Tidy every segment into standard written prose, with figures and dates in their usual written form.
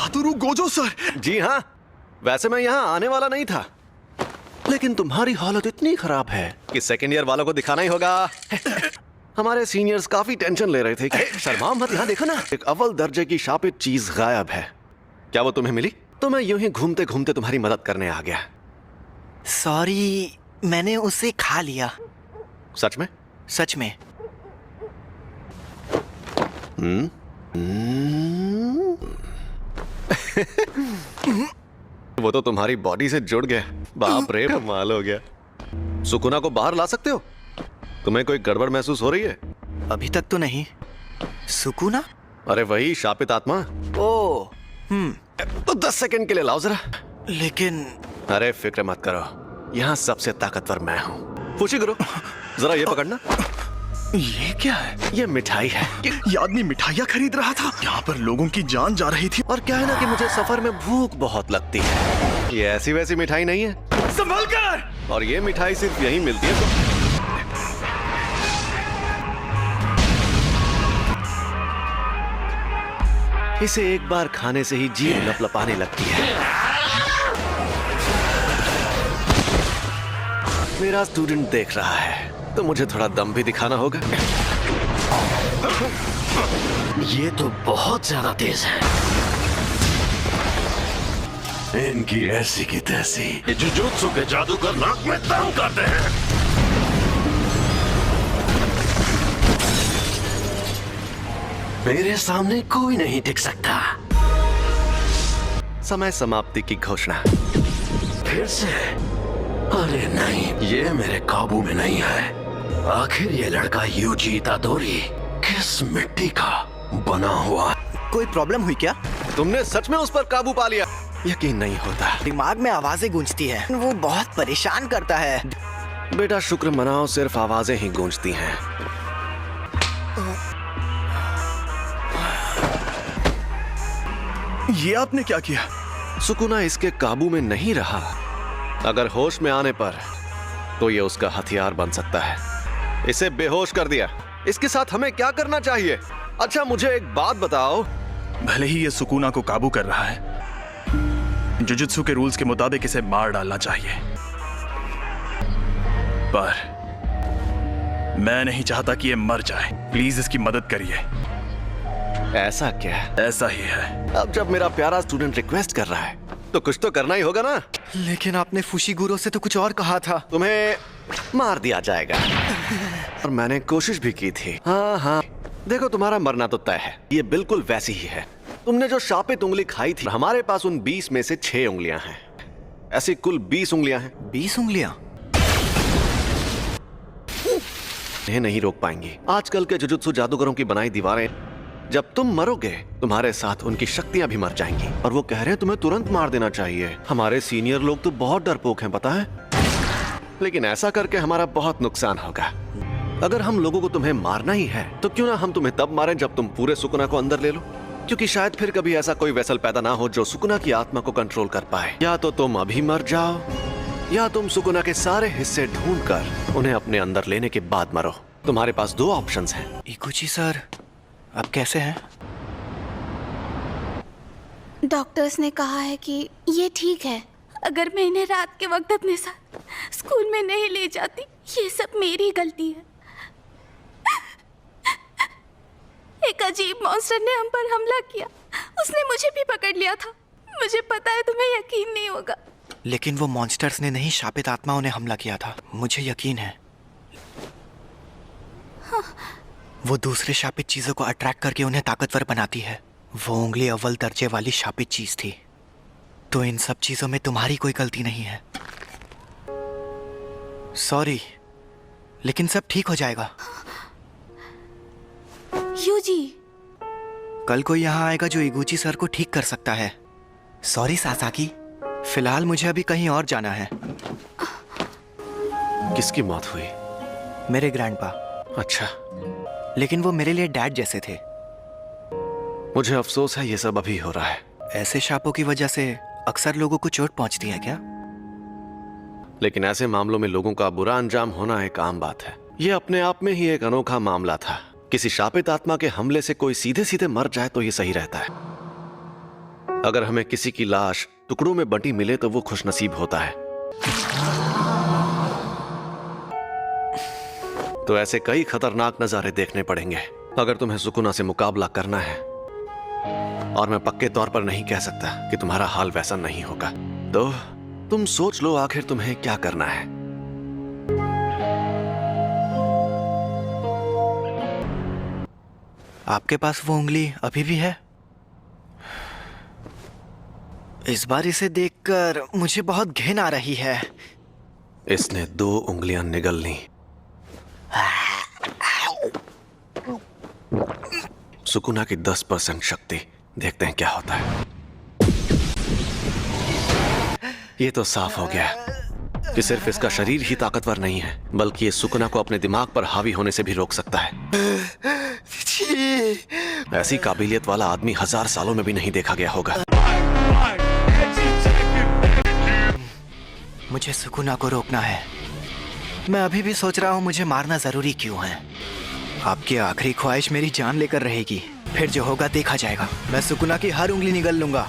सातोरु Gojo sir. जी हाँ, वैसे मैं यहाँ आने वाला नहीं था, लेकिन तुम्हारी हालत इतनी खराब है कि सेकेंड ईयर वालों को दिखाना ही होगा। हमारे सीनियर्स काफी टेंशन ले रहे थे कि शर्मा मत, यहाँ देखो ना, एक अव्वल दर्जे की शापित चीज गायब है। क्या वो तुम्हें मिली? तो मैं यूं ही घूमते घूमते तुम्हारी मदद करने आ गया। सॉरी, मैंने उसे खा लिया। सच में? सच में। वो तो तुम्हारी बॉडी से जुड़ गया। बाप रे, कमाल हो गया। सुकुना को बाहर ला सकते हो? तुम्हें कोई गड़बड़ महसूस हो रही है? अभी तक तो नहीं। सुकुना? अरे वही शापित आत्मा। ओ, तो 10 सेकंड के लिए लाओ जरा। लेकिन अरे फिक्र मत करो, यहाँ सबसे ताकतवर मैं हूँ। खुशी करो, जरा ये पकड़ना। ये क्या है? ये मिठाई है। ये आदमी मिठाइयाँ खरीद रहा था। यहाँ पर लोगों की जान जा रही थी। और क्या है ना कि मुझे सफर में भूख बहुत लगती है। ये ऐसी वैसी मिठाई नहीं है। संभल कर! और ये मिठाई सिर्फ यहीं मिलती है। इसे एक बार खाने से ही जीभ लपलपाने लगती है। मेरा स्टूडेंट देख रहा है, तो मुझे थोड़ा दम भी दिखाना होगा। ये तो बहुत ज्यादा तेज है। इनकी ऐसी की तैसी। ये जुजुत्सु के जादूगर नाक में दम करते हैं। मेरे सामने कोई नहीं टिक सकता। समय समाप्ति की घोषणा। फिर से? अरे नहीं, ये मेरे काबू में नहीं है। आखिर ये लड़का यूजी इतादोरी किस मिट्टी का बना हुआ? कोई प्रॉब्लम हुई क्या? तुमने सच में उस पर काबू पा लिया? यकीन नहीं होता। दिमाग में आवाजें गूंजती है, वो बहुत परेशान करता है। बेटा शुक्र मनाओ, सिर्फ आवाजें ही गूंजती हैं। ये आपने क्या किया? सुकुना इसके काबू में नहीं रहा। अगर होश में आने पर तो ये उसका हथियार बन सकता है। इसे बेहोश कर दिया। इसके साथ हमें क्या करना चाहिए? अच्छा मुझे एक बात बताओ। भले ही ये सुकुना को काबू कर रहा है, जुजुत्सु के रूल्स के मुताबिक इसे मार डालना चाहिए। पर मैं नहीं चाहता कि ये मर जाए। प्लीज इसकी मदद करिए। ऐसा क्या? ऐसा ही है। अब जब मेरा प्यारा स्टूडेंट रिक्वेस्ट कर रहा है तो कुछ तो करना ही होगा ना। लेकिन आपने फुशीगुरो से तो कुछ और कहा था। तुम्हें मार दिया जाएगा। और मैंने कोशिश भी की थी। हाँ, देखो तुम्हारा मरना तो तय है। ये बिल्कुल वैसी ही है। तुमने जो शापित उंगली खाई थी, हमारे पास उन 20 में से 6 उंगलियां हैं। ऐसी कुल 20 उंगलियां हैं। 20 उंगलियां? इन्हें नहीं रोक पाएंगी। आजकल के जुजुत्सु जादूगरों की बनाई दीवारें, जब तुम मरोगे तुम्हारे साथ उनकी शक्तियां भी मर जाएंगी। और वो कह रहे हैं तुम्हें तुरंत मार देना चाहिए। हमारे सीनियर लोग तो बहुत डरपोक हैं, पता है। लेकिन ऐसा करके हमारा बहुत नुकसान होगा। अगर हम लोगों को तुम्हें मारना ही है तो क्यों ना हम तुम्हें तब मारें जब तुम पूरे सुकुना को अंदर ले लो। क्योंकि शायद फिर कभी ऐसा कोई वेसल पैदा ना हो जो सुकुना की आत्मा को कंट्रोल कर पाए। या तो तुम अभी मर जाओ, या तुम सुकुना के सारे हिस्से ढूंढकर उन्हें अपने अंदर लेने के बाद मरो। तुम्हारे पास 2 ऑप्शंस हैं। इकुची सर, आप कैसे हैं? डॉक्टर्स ने कहा है कि ये ठीक है। अगर मैं इन्हें रात के वक्त अपने साथ स्कूल में नहीं ले जाती, ये सब मेरी गलती है। एक अजीब मॉन्स्टर ने हम पर हमला किया। उसने मुझे भी पकड़ लिया था। मुझे पता है तुम्हें यकीन नहीं होगा, लेकिन वो मॉन्स्टर्स ने नहीं, शापित आत्माओं ने हमला किया था। मुझे यकीन है। हाँ। वो दूसरे शापित चीजों को अट्रैक्ट करके उन्हें ताकतवर बनाती है। वो उंगली अव्वल दर्जे वाली शापित चीज थी। तो इन सब चीजों में तुम्हारी कोई गलती नहीं है। सॉरी, लेकिन सब ठीक हो जाएगा। यूजी, कल कोई यहाँ आएगा जो इगुची सर को ठीक कर सकता है। सॉरी सासाकी, फिलहाल मुझे अभी कहीं और जाना है। किसकी मौत हुई? मेरे ग्रैंडपा। अच्छा, लेकिन वो मेरे लिए डैड जैसे थे। मुझे अफसोस है ये सब अभी हो रहा है। ऐसे शापों की वजह से अक्सर लोगों को चोट पहुंचती है क्या? लेकिन ऐसे मामलों में लोगों का बुरा अंजाम होना एक आम बात है। ये अपने आप में ही एक अनोखा मामला था। किसी शापित आत्मा के हमले से कोई सीधे सीधे मर जाए तो ये सही रहता है। अगर हमें किसी की लाश टुकड़ों में बंटी मिले तो वो खुशनसीब होता है। तो ऐसे कई खतरनाक नजारे देखने पड़ेंगे अगर तुम्हें सुकुना से मुकाबला करना है। और मैं पक्के तौर पर नहीं कह सकता कि तुम्हारा हाल वैसा नहीं होगा। तो तुम सोच लो आखिर तुम्हें क्या करना है। आपके पास वो उंगली अभी भी है? इस बार इसे देखकर मुझे घृणा घिन आ रही है। इसने 2 उंगलियां निगल ली। सुकुना की 10% शक्ति, देखते हैं क्या होता है। ये तो साफ हो गया कि सिर्फ इसका शरीर ही ताकतवर नहीं है, बल्कि ये सुकुना को अपने दिमाग पर हावी होने से भी रोक सकता है। ऐसी काबिलियत वाला आदमी 1000 सालों में भी नहीं देखा गया होगा। मुझे सुकुना को रोकना है। मैं अभी भी सोच रहा हूँ मुझे मारना जरूरी क्यों है। आपकी आखिरी ख्वाहिश मेरी जान लेकर रहेगी, फिर जो होगा देखा जाएगा। मैं सुकुना की हर उंगली निगल लूंगा।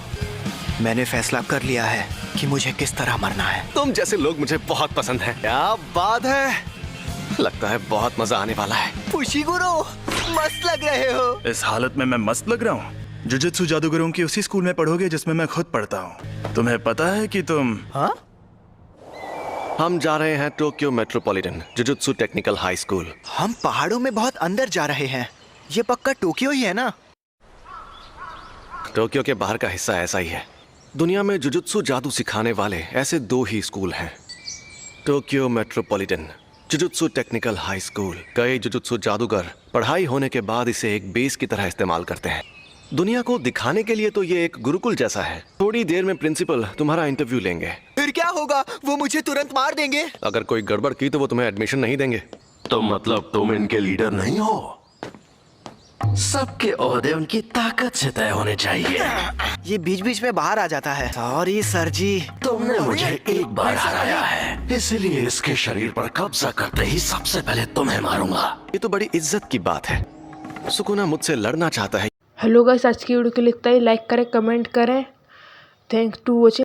मैंने फैसला कर लिया है कि मुझे किस तरह मरना है। तुम जैसे लोग मुझे बहुत पसंद हैं। क्या बात है, लगता है बहुत मजा आने वाला है। फुशिगुरो, मस्त लग रहे हो। इस हालत में मैं मस्त लग रहा हूँ। जुजुत्सु जादूगरों की उसी स्कूल में पढ़ोगे जिसमें मैं खुद पढ़ता हूँ। तुम्हें पता है कि तुम हाँ? हम जा रहे हैं Tokyo metropolitan jujutsu technical high school. हम पहाड़ों में बहुत अंदर जा रहे हैं। ये पक्का टोक्यो ही है ना? टोक्यो के बाहर का हिस्सा ऐसा ही है। दुनिया में जुजुत्सु जादू सिखाने वाले ऐसे 2 ही स्कूल हैं, Tokyo metropolitan jujutsu technical high school. कई जुजुत्सु जादूगर पढ़ाई होने के बाद इसे एक बेस की तरह इस्तेमाल करते हैं। दुनिया को दिखाने के लिए तो ये एक गुरुकुल जैसा है। थोड़ी देर में प्रिंसिपल तुम्हारा इंटरव्यू लेंगे। फिर क्या होगा? वो मुझे तुरंत मार देंगे। अगर कोई गड़बड़ की तो वो तुम्हें एडमिशन नहीं देंगे। तो मतलब तुम इनके लीडर नहीं हो? सबके ओहदे उनकी ताकत से तय होने चाहिए। ये बीच बीच में बाहर आ जाता है। सॉरी सर जी। तुमने मुझे एक बार हराया है, इसलिए इसके शरीर पर कब्जा करते ही सबसे पहले तुम्हें मारूंगा। ये तो बड़ी इज्जत की बात है। सुकुना मुझसे लड़ना चाहता है। हेलो गाइस, आज की वीडियो के लिए इतना ही। लाइक करें, कमेंट करें। Thanks to watching.